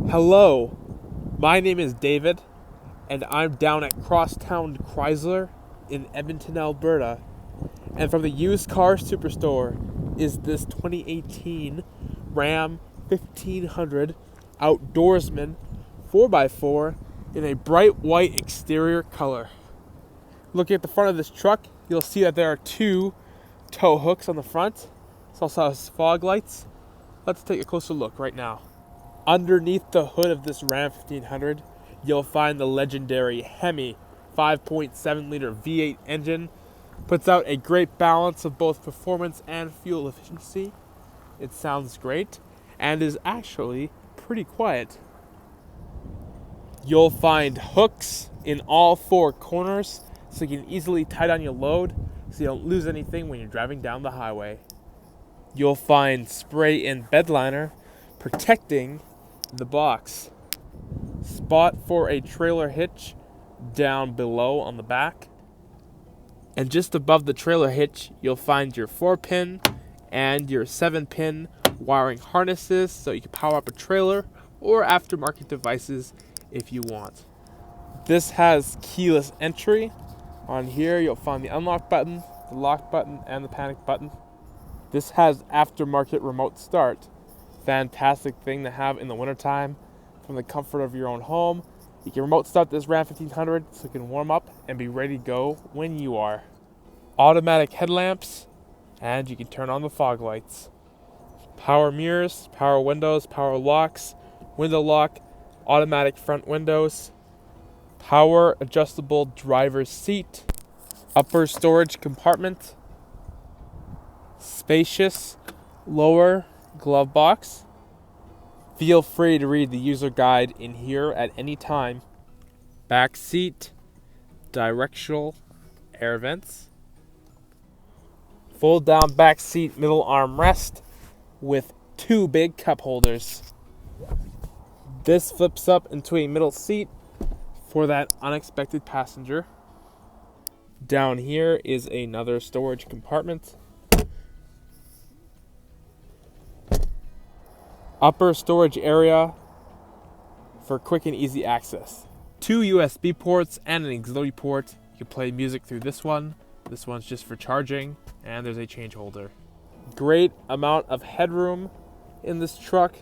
Hello, my name is David, and I'm down at Crosstown Chrysler in Edmonton, Alberta. And from the used car superstore is this 2018 Ram 1500 Outdoorsman 4x4 in a bright white exterior color. Looking at the front of this truck, you'll see that there are two tow hooks on the front. It also has fog lights. Let's take a closer look right now. Underneath the hood of this Ram 1500, you'll find the legendary Hemi 5.7 liter V8 engine. Puts out a great balance of both performance and fuel efficiency. It sounds great and is actually pretty quiet. You'll find hooks in all four corners so you can easily tie down your load so you don't lose anything when you're driving down the highway. You'll find spray-in Bedliner protecting the box. Spot for a trailer hitch down below on the back. And just above the trailer hitch, you'll find your 4-pin and your 7-pin wiring harnesses so you can power up a trailer or aftermarket devices if you want. This has keyless entry. On here, you'll find the unlock button, the lock button, and the panic button. This has aftermarket remote start. Fantastic thing to have in the wintertime from the comfort of your own home. You can remote start this Ram 1500 so it can warm up and be ready to go when you are. Automatic headlamps, and you can turn on the fog lights. Power mirrors, power windows, power locks, window lock, automatic front windows, power adjustable driver's seat, upper storage compartment, spacious lower glove box. Feel free to read the user guide in here at any time. Back seat, directional air vents, fold down back seat middle armrest with two big cup holders. This flips up into a middle seat for that unexpected passenger. Down here is another storage compartment. Upper storage area for quick and easy access. Two USB ports and an auxiliary port. You can play music through this one. This one's just for charging, and there's a change holder. Great amount of headroom in this truck.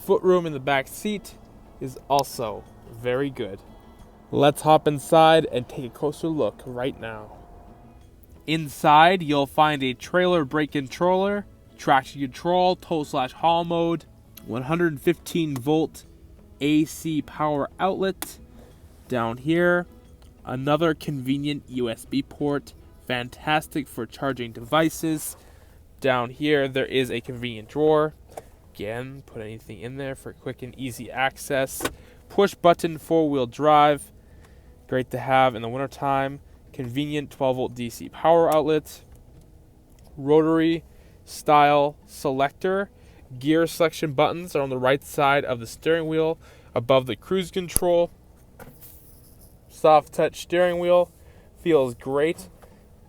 Footroom in the back seat is also very good. Let's hop inside and take a closer look right now. Inside, you'll find a trailer brake controller, traction control, tow/haul mode, 115 volt AC power outlet. Down here, another convenient USB port, fantastic for charging devices. Down here, there is a convenient drawer. Again, put anything in there for quick and easy access. Push button 4-wheel drive, great to have in the wintertime. Convenient 12 volt DC power outlet. Rotary style selector. Gear selection buttons are on the right side of the steering wheel above the cruise control. Soft touch steering wheel feels great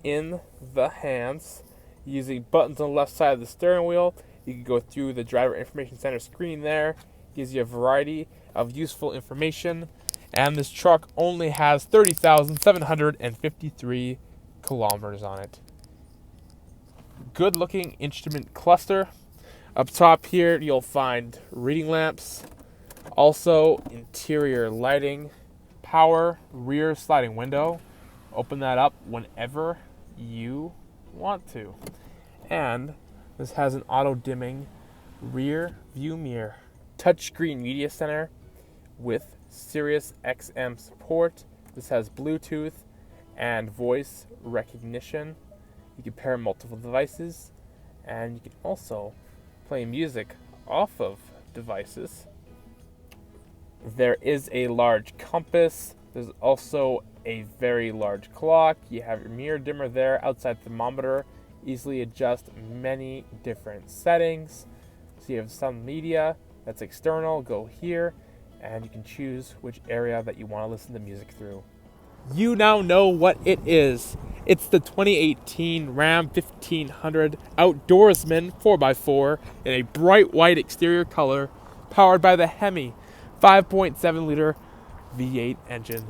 in the hands. Using buttons on the left side of the steering wheel, you can go through the driver information center screen there. Gives you a variety of useful information. And this truck only has 30,753 kilometers on it. Good looking instrument cluster. Up top here, you'll find reading lamps. Also, interior lighting. Power rear sliding window. Open that up whenever you want to. And this has an auto dimming rear view mirror. Touchscreen media center with SiriusXM support. This has Bluetooth and voice recognition. You can pair multiple devices, and you can also play music off of devices. There is a large compass. There's also a very large clock. You have your mirror dimmer there, outside thermometer. Easily adjust many different settings. So you have some media that's external, go here, and you can choose which area that you want to listen to music through. You now know what it is. It's the 2018 Ram 1500 Outdoorsman 4x4 in a bright white exterior color powered by the Hemi 5.7 liter V8 engine.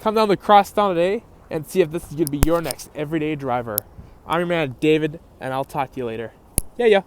Come down to Crosstown today and see if this is going to be your next everyday driver. I'm your man David, and I'll talk to you later. Yeah.